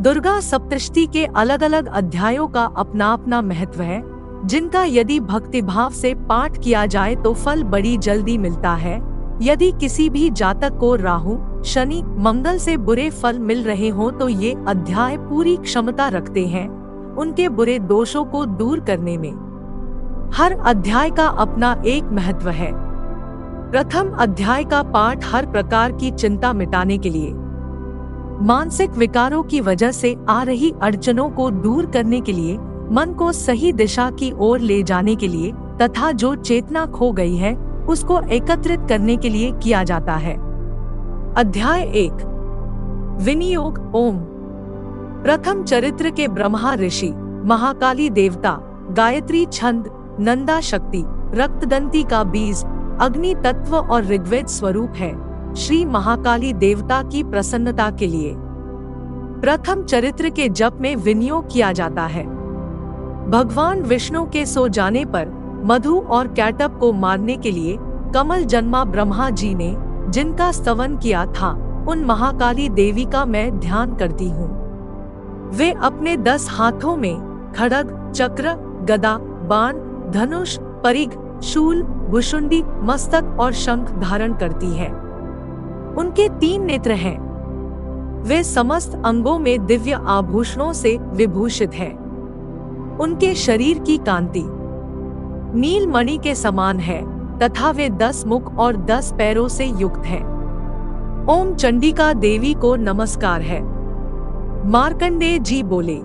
दुर्गा सप्तशती के अलग अलग अध्यायों का अपना अपना महत्व है, जिनका यदि भक्तिभाव से पाठ किया जाए तो फल बड़ी जल्दी मिलता है। यदि किसी भी जातक को राहु, शनि, मंगल से बुरे फल मिल रहे हो तो ये अध्याय पूरी क्षमता रखते हैं उनके बुरे दोषों को दूर करने में। हर अध्याय का अपना एक महत्व है। प्रथम अध्याय का पाठ हर प्रकार की चिंता मिटाने के लिए, मानसिक विकारों की वजह से आ रही अड़चनों को दूर करने के लिए, मन को सही दिशा की ओर ले जाने के लिए तथा जो चेतना खो गई है उसको एकत्रित करने के लिए किया जाता है। अध्याय 1 विनियोग। ओम। प्रथम चरित्र के ब्रह्मा ऋषि, महाकाली देवता, गायत्री छंद, नंदा शक्ति, रक्तदंती का बीज, अग्नि तत्व और ऋग्वेद स्वरूप है। श्री महाकाली देवता की प्रसन्नता के लिए प्रथम चरित्र के जप में विनियोग किया जाता है। भगवान विष्णु के सो जाने पर मधु और कैटअप को मारने के लिए कमल जन्मा ब्रह्मा जी ने जिनका स्तवन किया था, उन महाकाली देवी का मैं ध्यान करती हूँ। वे अपने 10 हाथों में खड्ग, चक्र, गदा, बाण, धनुष, परिघ, शूल, भुशुंडी, मस्तक और शंख धारण करती है। उनके 3 नेत्र हैं। वे समस्त अंगों में दिव्य आभूषणों से विभूषित हैं। उनके शरीर की कांति नील मणि के समान है तथा वे 10 मुख और 10 पैरों से युक्त हैं। ओम चंडिका देवी को नमस्कार है। मार्कंडेय जी बोले,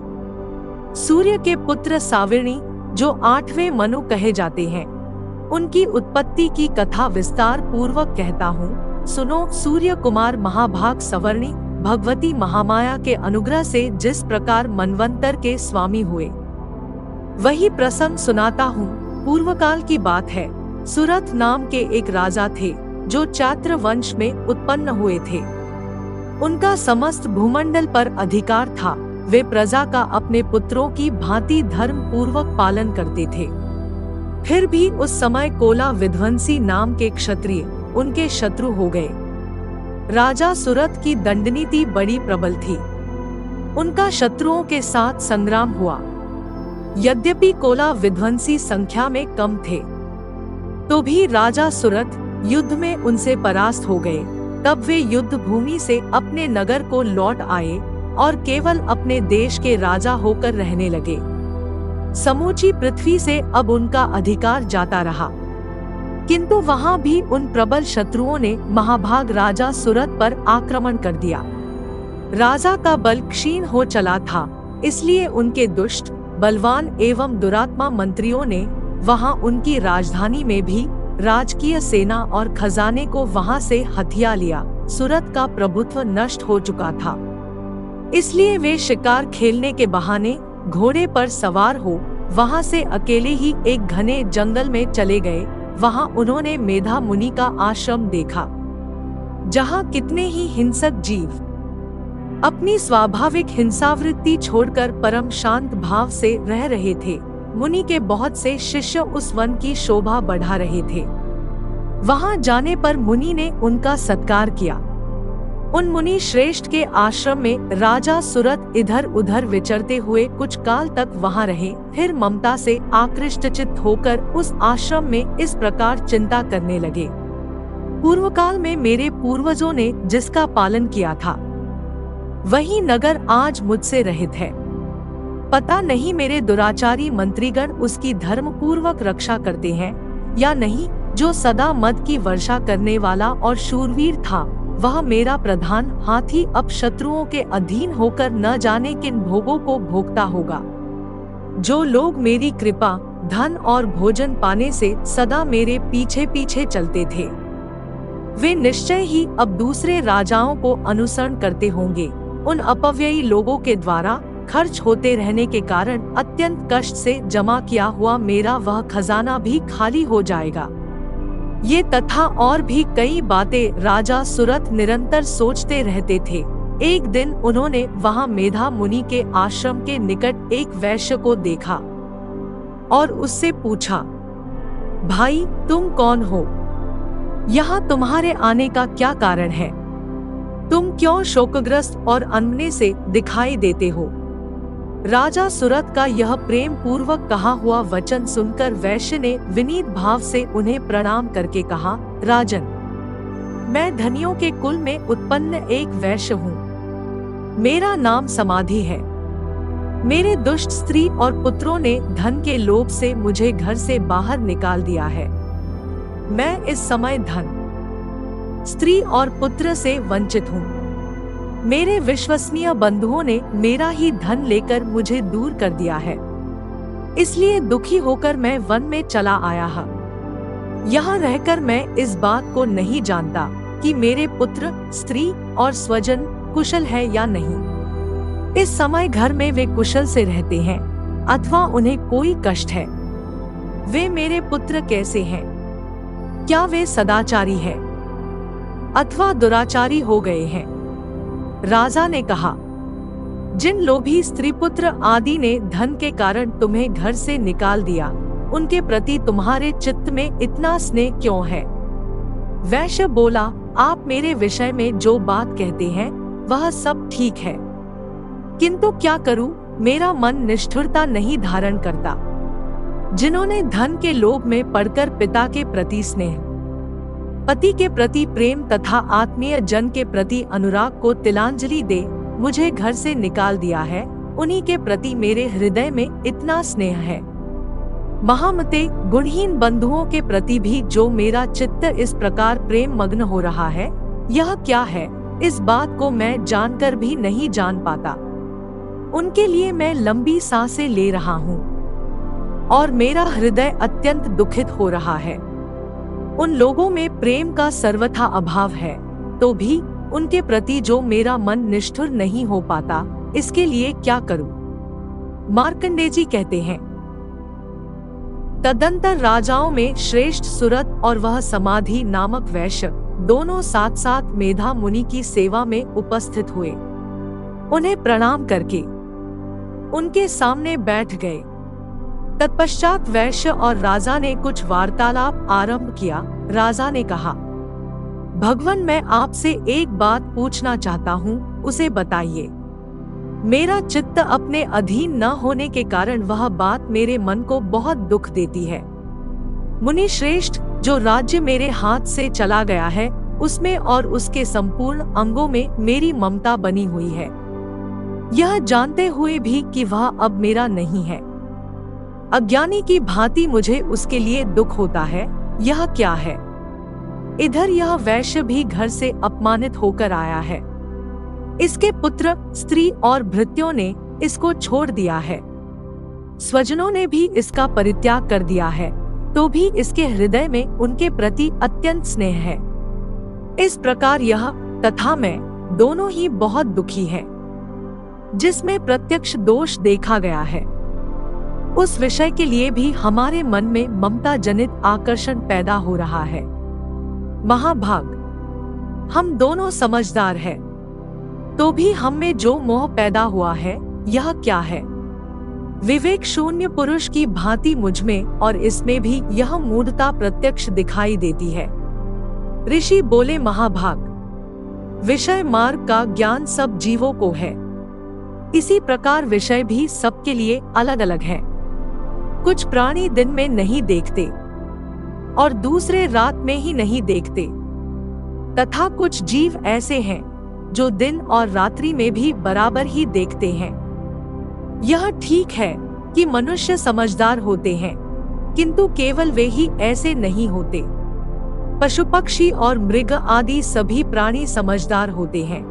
सूर्य के पुत्र साविणी जो 8वें मनु कहे जाते हैं, उनकी उत्पत्ति की कथा विस्तार पूर्वक कहता हूँ, सुनो। सूर्य कुमार महाभाग सवर्णी भगवती महामाया के अनुग्रह से जिस प्रकार मनवंतर के स्वामी हुए, वही प्रसंग सुनाता हूँ। पूर्व काल की बात है। सुरथ नाम के एक राजा थे जो चात्र वंश में उत्पन्न हुए थे। उनका समस्त भूमंडल पर अधिकार था। वे प्रजा का अपने पुत्रों की भांति धर्म पूर्वक पालन करते थे। फिर भी उस समय कोला विध्वंसी नाम के क्षत्रिय उनके शत्रु हो गए। राजा सुरथ की दंडनीति बड़ी प्रबल थी। उनका शत्रुओं के साथ संग्राम हुआ। यद्यपि कोला विध्वंसी संख्या में कम थे, तो भी राजा सुरथ युद्ध में उनसे परास्त हो गए। तब वे युद्ध भूमि से अपने नगर को लौट आए और केवल अपने देश के राजा होकर रहने लगे। समूची पृथ्वी से अब उनका अधिकार जाता रहा, किंतु वहां भी उन प्रबल शत्रुओं ने महाभाग राजा सुरथ पर आक्रमण कर दिया। राजा का बल क्षीण हो चला था, इसलिए उनके दुष्ट, बलवान एवं दुरात्मा मंत्रियों ने वहां उनकी राजधानी में भी राजकीय सेना और खजाने को वहां से हथिया लिया। सुरथ का प्रभुत्व नष्ट हो चुका था, इसलिए वे शिकार खेलने के बहाने घोड़े पर सवार हो वहां से अकेले ही एक घने जंगल में चले गए। वहां उन्होंने मेधा मुनि का आश्रम देखा, जहां कितने ही हिंसक जीव अपनी स्वाभाविक हिंसावृत्ति छोड़कर परम शांत भाव से रह रहे थे। मुनि के बहुत से शिष्य उस वन की शोभा बढ़ा रहे थे। वहां जाने पर मुनि ने उनका सत्कार किया। उन मुनि श्रेष्ठ के आश्रम में राजा सुरथ इधर उधर विचरते हुए कुछ काल तक वहां रहे। फिर ममता से आकृष्टचित्त होकर उस आश्रम में इस प्रकार चिंता करने लगे, पूर्व काल में मेरे पूर्वजों ने जिसका पालन किया था, वही नगर आज मुझसे रहित है। पता नहीं मेरे दुराचारी मंत्रीगण उसकी धर्म पूर्वक रक्षा करते हैं या नहीं। जो सदा मद की वर्षा करने वाला और शूरवीर था, वह मेरा प्रधान हाथी अब शत्रुओं के अधीन होकर न जाने किन भोगों को भोगता होगा। जो लोग मेरी कृपा, धन और भोजन पाने से सदा मेरे पीछे पीछे चलते थे, वे निश्चय ही अब दूसरे राजाओं को अनुसरण करते होंगे। उन अपव्ययी लोगों के द्वारा खर्च होते रहने के कारण अत्यंत कष्ट से जमा किया हुआ मेरा वह खजाना भी खाली हो जाएगा। ये तथा और भी कई बातें राजा सुरथ निरंतर सोचते रहते थे। एक दिन उन्होंने वहां मेधा मुनि के आश्रम के निकट एक वैश्य को देखा और उससे पूछा, भाई तुम कौन हो? यहाँ तुम्हारे आने का क्या कारण है? तुम क्यों शोकग्रस्त और अनमने से दिखाई देते हो? राजा सुरथ का यह प्रेम पूर्वक कहा हुआ वचन सुनकर वैश्य ने विनीत भाव से उन्हें प्रणाम करके कहा, राजन, मैं धनियों के कुल में उत्पन्न एक वैश्य हूँ। मेरा नाम समाधि है। मेरे दुष्ट स्त्री और पुत्रों ने धन के लोभ से मुझे घर से बाहर निकाल दिया है। मैं इस समय धन, स्त्री और पुत्र से वंचित हूँ। मेरे विश्वसनीय बंधुओं ने मेरा ही धन लेकर मुझे दूर कर दिया है। इसलिए दुखी होकर मैं वन में चला आया हूँ। यहाँ रहकर मैं इस बात को नहीं जानता कि मेरे पुत्र, स्त्री और स्वजन कुशल है या नहीं। इस समय घर में वे कुशल से रहते हैं अथवा उन्हें कोई कष्ट है। वे मेरे पुत्र कैसे हैं? क्या वे सदाचारी हैं अथवा दुराचारी हो गए हैं? राजा ने कहा, जिन लोभी स्त्री पुत्र आदि ने धन के कारण तुम्हें घर से निकाल दिया, उनके प्रति तुम्हारे चित्त में इतना स्नेह क्यों है? वैश्य बोला, आप मेरे विषय में जो बात कहते हैं वह सब ठीक है, किंतु क्या करूं, मेरा मन निष्ठुरता नहीं धारण करता। जिन्होंने धन के लोभ में पड़कर पिता के प्रति स्नेह, पति के प्रति प्रेम तथा आत्मीय जन के प्रति अनुराग को तिलांजलि दे मुझे घर से निकाल दिया है, उन्हीं के प्रति मेरे हृदय में इतना स्नेह है। महामते, गुणहीन बंधुओं के प्रति भी जो मेरा चित्त इस प्रकार प्रेम मग्न हो रहा है, यह क्या है? इस बात को मैं जानकर भी नहीं जान पाता। उनके लिए मैं लंबी सांसें ले रहा हूँ और मेरा हृदय अत्यंत दुखित हो रहा है। उन लोगों में प्रेम का सर्वथा अभाव है, तो भी उनके प्रति जो मेरा मन निष्ठुर नहीं हो पाता, इसके लिए क्या करूं? मार्कंडेय जी कहते हैं, तदंतर राजाओं में श्रेष्ठ सुरथ और वह समाधि नामक वैश्य दोनों साथ साथ मेधा मुनि की सेवा में उपस्थित हुए। उन्हें प्रणाम करके उनके सामने बैठ गए। तत्पश्चात वैश्य और राजा ने कुछ वार्तालाप आरंभ किया। राजा ने कहा, भगवान, मैं आपसे एक बात पूछना चाहता हूँ, उसे बताइए। मेरा चित्त अपने अधीन न होने के कारण वह बात मेरे मन को बहुत दुख देती है। मुनि श्रेष्ठ, जो राज्य मेरे हाथ से चला गया है, उसमें और उसके संपूर्ण अंगों में मेरी ममता बनी हुई है, यह जानते हुए भी कि वह अब मेरा नहीं है। अज्ञानी की भांति मुझे उसके लिए दुख होता है। यह क्या है? इधर यह वैश्य भी घर से अपमानित होकर आया है। इसके पुत्र, स्त्री और भृत्यों ने इसको छोड़ दिया है। स्वजनों ने भी इसका परित्याग कर दिया है, तो भी इसके हृदय में उनके प्रति अत्यंत स्नेह है। इस प्रकार यह तथा मैं दोनों ही बहुत दुखी हैं, जिसमें प्रत्यक्ष दोष देखा गया है। उस विषय के लिए भी हमारे मन में ममता जनित आकर्षण पैदा हो रहा है। महाभाग, हम दोनों समझदार हैं, तो भी हम में जो मोह पैदा हुआ है, यह क्या है? विवेक शून्य पुरुष की भांति मुझमें और इसमें भी यह मूढ़ता प्रत्यक्ष दिखाई देती है। ऋषि बोले, महाभाग, विषय मार्ग का ज्ञान सब जीवों को है। इसी प्रकार विषय भी सबके लिए अलग अलग है। कुछ प्राणी दिन में नहीं देखते और दूसरे रात में ही नहीं देखते, तथा कुछ जीव ऐसे हैं जो दिन और रात्रि में भी बराबर ही देखते हैं। यह ठीक है कि मनुष्य समझदार होते हैं, किंतु केवल वे ही ऐसे नहीं होते। पशु पक्षी और मृग आदि सभी प्राणी समझदार होते हैं।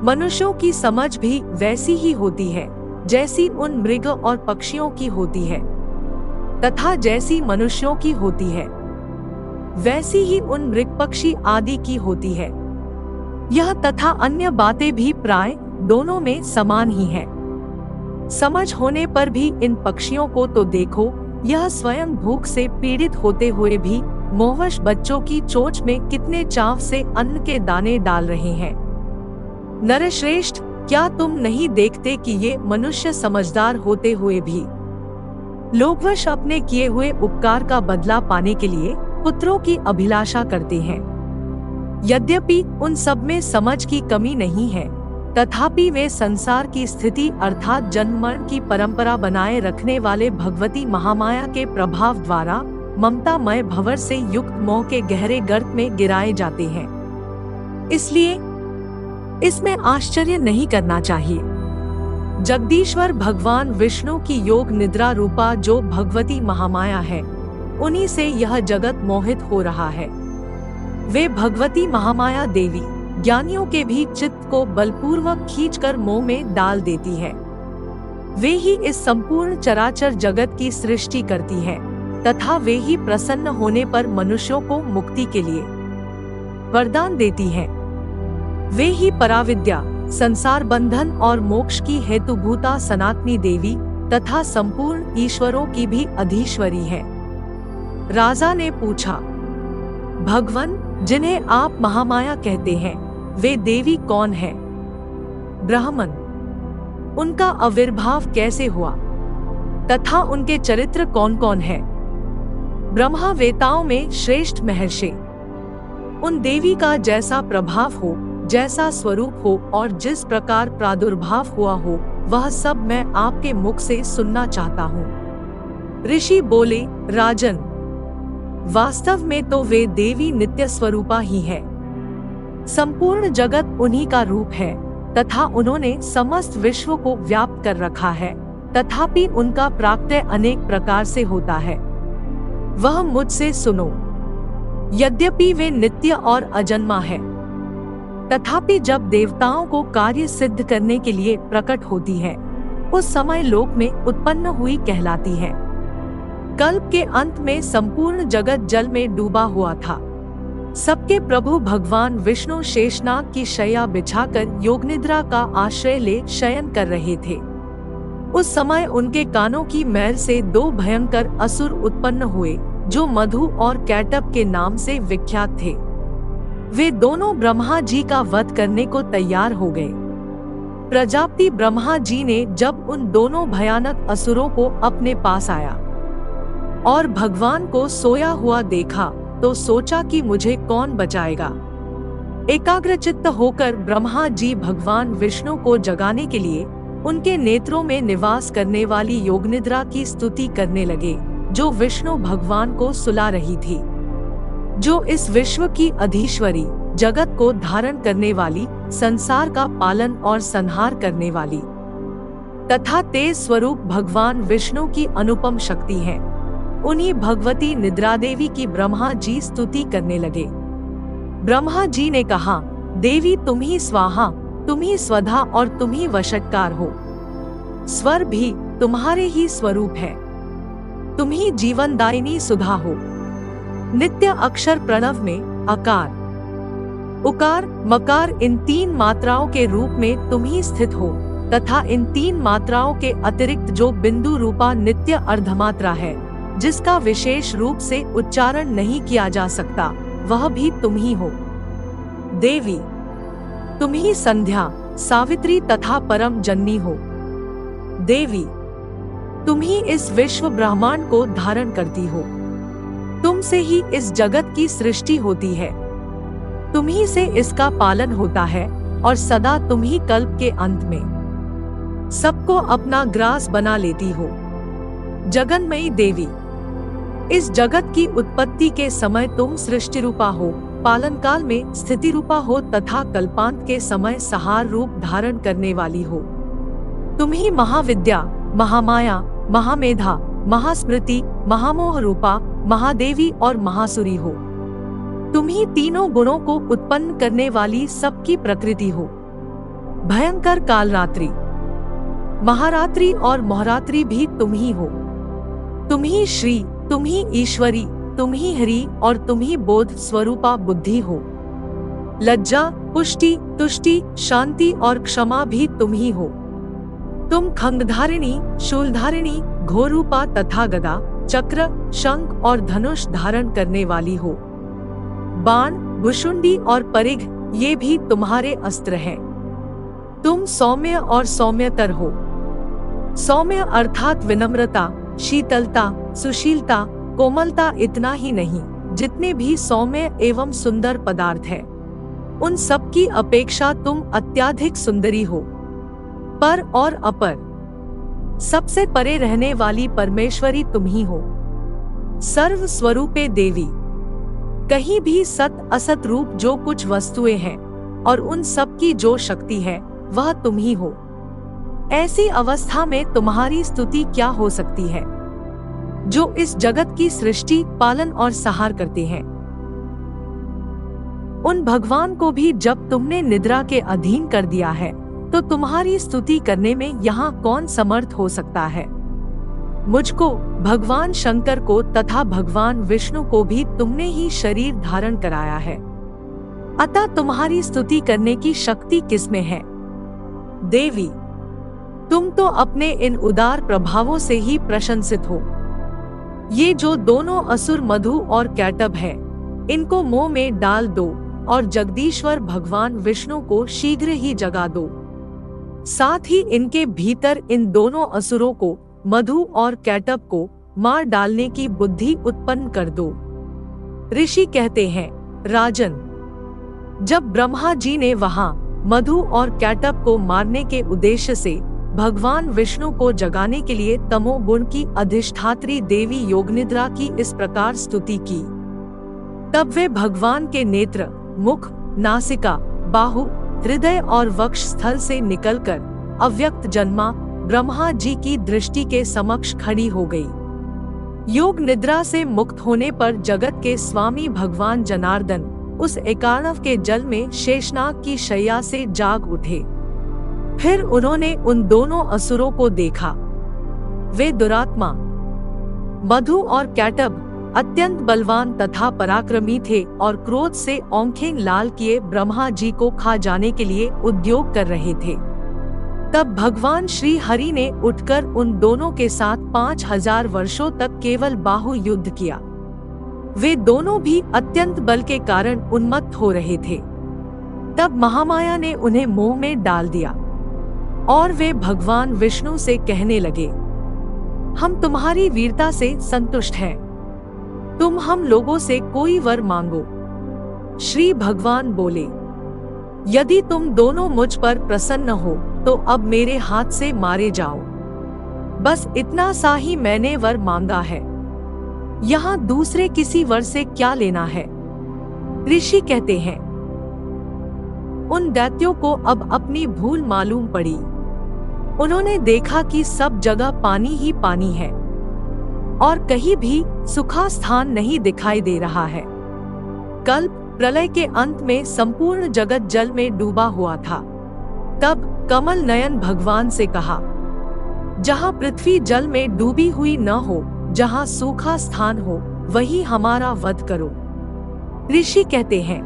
मनुष्यों की समझ भी वैसी ही होती है जैसी उन मृग और पक्षियों की होती है, तथा जैसी मनुष्यों की होती है वैसी ही उन मृग पक्षी आदि की होती है। यह तथा अन्य बातें भी प्राय दोनों में समान ही है। समझ होने पर भी इन पक्षियों को तो देखो, यह स्वयं भूख से पीड़ित होते हुए भी मोहवश बच्चों की चोंच में कितने चाव से अन्न के दाने डाल रहे हैं। नरश्रेष्ठ, क्या तुम नहीं देखते कि ये मनुष्य समझदार होते हुए भी लोभवश अपने किए हुए उपकार का बदला पाने के लिए पुत्रों की अभिलाषा करते हैं? यद्यपि उन सब में समझ की कमी नहीं है, तथापि वे संसार की स्थिति अर्थात जन्म मरण की परंपरा बनाए रखने वाले भगवती महामाया के प्रभाव द्वारा ममतामय भंवर से युक्त मोह के गहरे गर्त में गिराए जाते हैं। इसलिए इसमें आश्चर्य नहीं करना चाहिए। जगदीश्वर भगवान विष्णु की योग निद्रा रूपा जो भगवती महामाया है, उन्हीं से यह जगत मोहित हो रहा है। वे भगवती महामाया देवी ज्ञानियों के भी चित्त को बलपूर्वक खींचकर मोह में डाल देती है। वे ही इस संपूर्ण चराचर जगत की सृष्टि करती है तथा वे ही प्रसन्न होने पर मनुष्यों को मुक्ति के लिए वरदान देती है। वे ही पराविद्या, संसार बंधन और मोक्ष की हेतुभूता सनातनी देवी तथा संपूर्ण ईश्वरों की भी अधीश्वरी है। राजा ने पूछा, भगवन, जिन्हें आप महामाया कहते हैं, वे देवी कौन है? ब्राह्मण, उनका आविर्भाव कैसे हुआ तथा उनके चरित्र कौन कौन है? ब्रह्मा वेताओं में श्रेष्ठ महर्षि। उन देवी का जैसा प्रभाव हो, जैसा स्वरूप हो और जिस प्रकार प्रादुर्भाव हुआ हो, वह सब मैं आपके मुख से सुनना चाहता हूँ। ऋषि बोले, राजन, वास्तव में तो वे देवी नित्य स्वरूपा ही है। संपूर्ण जगत उन्हीं का रूप है तथा उन्होंने समस्त विश्व को व्याप्त कर रखा है, तथापि उनका प्राकट्य अनेक प्रकार से होता है। वह मुझसे सुनो। यद्यपि वे नित्य और अजन्मा है, तथापि जब देवताओं को कार्य सिद्ध करने के लिए प्रकट होती है, उस समय लोक में उत्पन्न हुई कहलाती है। कल्प के अंत में संपूर्ण जगत जल में डूबा हुआ था। सबके प्रभु भगवान विष्णु शेषनाग की शैया बिछाकर योगनिद्रा का आश्रय ले शयन कर रहे थे। उस समय उनके कानों की मैल से दो भयंकर असुर उत्पन्न हुए, जो मधु और कैटब के नाम से विख्यात थे। वे दोनों ब्रह्मा जी का वध करने को तैयार हो गए। प्रजापति ब्रह्मा जी ने जब उन दोनों भयानक असुरों को अपने पास आया और भगवान को सोया हुआ देखा, तो सोचा कि मुझे कौन बचाएगा। एकाग्रचित्त होकर ब्रह्मा जी भगवान विष्णु को जगाने के लिए उनके नेत्रों में निवास करने वाली योगनिद्रा की स्तुति करने लगे, जो विष्णु भगवान को सुला रही थी, जो इस विश्व की अधीश्वरी, जगत को धारण करने वाली, संसार का पालन और संहार करने वाली तथा तेज स्वरूप भगवान विष्णु की अनुपम शक्ति है। उन्हीं भगवती निद्रा देवी की ब्रह्मा जी स्तुति करने लगे। ब्रह्मा जी ने कहा, देवी तुम ही स्वाहा, तुम ही स्वधा और तुम ही वशटकार हो। स्वर भी तुम्हारे ही स्वरूप है। तुम ही जीवनदायिनी सुधा हो। नित्य अक्षर प्रणव में अकार, उकार, मकार इन तीन मात्राओं के रूप में तुम ही स्थित हो तथा इन तीन मात्राओं के अतिरिक्त जो बिंदु रूपा नित्य अर्धमात्रा है, जिसका विशेष रूप से उच्चारण नहीं किया जा सकता, वह भी तुम ही हो। देवी, तुम ही संध्या, सावित्री तथा परम जननी हो। देवी, तुम ही इस विश्व ब्रह्मांड को धारण करती हो। तुमसे ही इस जगत की सृष्टि होती है। तुम ही से इसका पालन होता है और सदा तुम ही कल्प के अंत में सबको अपना ग्रास बना लेती हो। जगन्मयी देवी, इस जगत की उत्पत्ति के समय तुम सृष्टि रूपा हो, पालन काल में स्थिति रूपा हो तथा कल्पांत के समय सहार रूप धारण करने वाली हो। तुम ही महाविद्या, महामाया, महामेधा, महास्मृति, महामोह रूपा, महादेवी और महासुरी हो। तुम ही तीनों गुणों को उत्पन्न करने वाली सबकी प्रकृति हो। भयंकर कालरात्रि, महारात्रि और मोहरात्रि भी तुम ही हो। तुम ही श्री, तुम ही ईश्वरी, तुम ही हरि और तुम ही बोध स्वरूपा बुद्धि हो। लज्जा, पुष्टि, तुष्टि, शांति और क्षमा भी तुम ही हो। तुम खंगधारिणी, शूलधारिणी, घोरूपा तथा गदा, चक्र, शंख और धनुष धारण करने वाली हो। बाण, भुशुंडी और परिघ ये भी तुम्हारे अस्त्र हैं। तुम सौम्य और सौम्यतर हो। सौम्य अर्थात विनम्रता, शीतलता, सुशीलता, कोमलता इतना ही नहीं, जितने भी सौम्य एवं सुंदर पदार्थ है, उन सब की अपेक्षा तुम अत्यधिक सुंदरी हो। पर और अपर, सबसे परे रहने वाली परमेश्वरी तुम ही हो। सर्व स्वरूपे देवी, कहीं भी सत असत रूप जो कुछ वस्तुएं हैं और उन सब की जो शक्ति है वह तुम ही हो। ऐसी अवस्था में तुम्हारी स्तुति क्या हो सकती है, जो इस जगत की सृष्टि, पालन और संहार करते हैं। उन भगवान को भी जब तुमने निद्रा के अधीन कर दिया है, तो तुम्हारी स्तुति करने में यहाँ कौन समर्थ हो सकता है। मुझको, भगवान शंकर को तथा भगवान विष्णु को भी तुमने ही शरीर धारण कराया है, अतः तुम्हारी स्तुति करने की शक्ति किसमें है। देवी, तुम तो अपने इन उदार प्रभावों से ही प्रशंसित हो। ये जो दोनों असुर मधु और कैटभ है, इनको मोह में डाल दो और जगदीश्वर भगवान विष्णु को शीघ्र ही जगा दो। साथ ही इनके भीतर इन दोनों असुरों को, मधु और कैटभ को मार डालने की बुद्धि उत्पन्न कर दो। ऋषि कहते हैं, राजन, जब ब्रह्मा जी ने वहां मधु और कैटभ को मारने के उद्देश्य से भगवान विष्णु को जगाने के लिए तमोगुण की अधिष्ठात्री देवी योगनिद्रा की इस प्रकार स्तुति की, तब वे भगवान के नेत्र, मुख, नासिका, बाहु, हृदय और वक्ष स्थल से निकलकर अव्यक्त जन्मा ब्रह्मा जी की दृष्टि के समक्ष खड़ी हो गई। योग निद्रा से मुक्त होने पर जगत के स्वामी भगवान जनार्दन उस एकार्णव के जल में शेषनाग की शैया से जाग उठे। फिर उन्होंने उन दोनों असुरों को देखा। वे दुरात्मा मधु और कैटभ अत्यंत बलवान तथा पराक्रमी थे और क्रोध से आंखें लाल किए ब्रह्मा जी को खा जाने के लिए उद्योग कर रहे थे। तब भगवान श्री हरि ने उठकर उन दोनों के साथ 5000 वर्षों तक केवल बाहु युद्ध किया। वे दोनों भी अत्यंत बल के कारण उन्मत्त हो रहे थे। तब महामाया ने उन्हें मोह में डाल दिया और वे भगवान विष्णु से कहने लगे, हम तुम्हारी वीरता से संतुष्ट हैं, तुम हम लोगों से कोई वर मांगो। श्री भगवान बोले, यदि तुम दोनों मुझ पर प्रसन्न हो तो अब मेरे हाथ से मारे जाओ। बस इतना सा ही मैंने वर मांगा है, यहाँ दूसरे किसी वर से क्या लेना है। ऋषि कहते हैं, उन दैत्यों को अब अपनी भूल मालूम पड़ी। उन्होंने देखा कि सब जगह पानी ही पानी है और कहीं भी सूखा स्थान नहीं दिखाई दे रहा है। कल प्रलय के अंत में संपूर्ण जगत जल में डूबा हुआ था। तब कमल नयन भगवान से कहा, जहाँ पृथ्वी जल में डूबी हुई न हो, जहाँ सूखा स्थान हो, वही हमारा वध करो। ऋषि कहते हैं,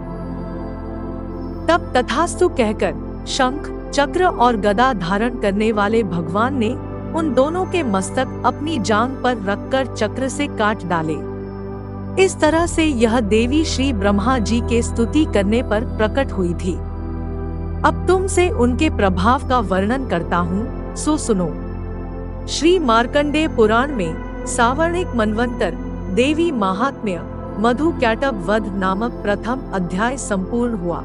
तब तथास्तु कहकर शंख, चक्र और गदा धारण करने वाले भगवान ने उन दोनों के मस्तक अपनी जांघ पर रखकर चक्र से काट डाले। इस तरह से यह देवी श्री ब्रह्मा जी के स्तुति करने पर प्रकट हुई थी। अब तुमसे उनके प्रभाव का वर्णन करता हूँ, सो सुनो। श्री मार्कंडेय पुराण में सावर्णिक मनवंतर देवी महात्म्य मधु कैटभ वध नामक प्रथम अध्याय संपूर्ण हुआ।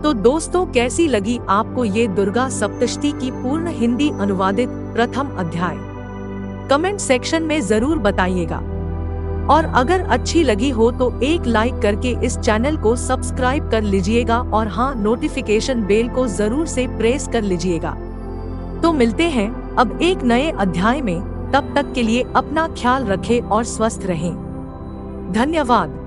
तो दोस्तों, कैसी लगी आपको ये दुर्गा सप्तशती की पूर्ण हिंदी अनुवादित प्रथम अध्याय? कमेंट सेक्शन में जरूर बताइएगा। और अगर अच्छी लगी हो तो एक लाइक करके इस चैनल को सब्सक्राइब कर लीजिएगा और हाँ, नोटिफिकेशन बेल को जरूर से प्रेस कर लीजिएगा। तो मिलते हैं अब एक नए अध्याय में। तब तक के लिए अपना ख्याल रखें और स्वस्थ रहें। धन्यवाद।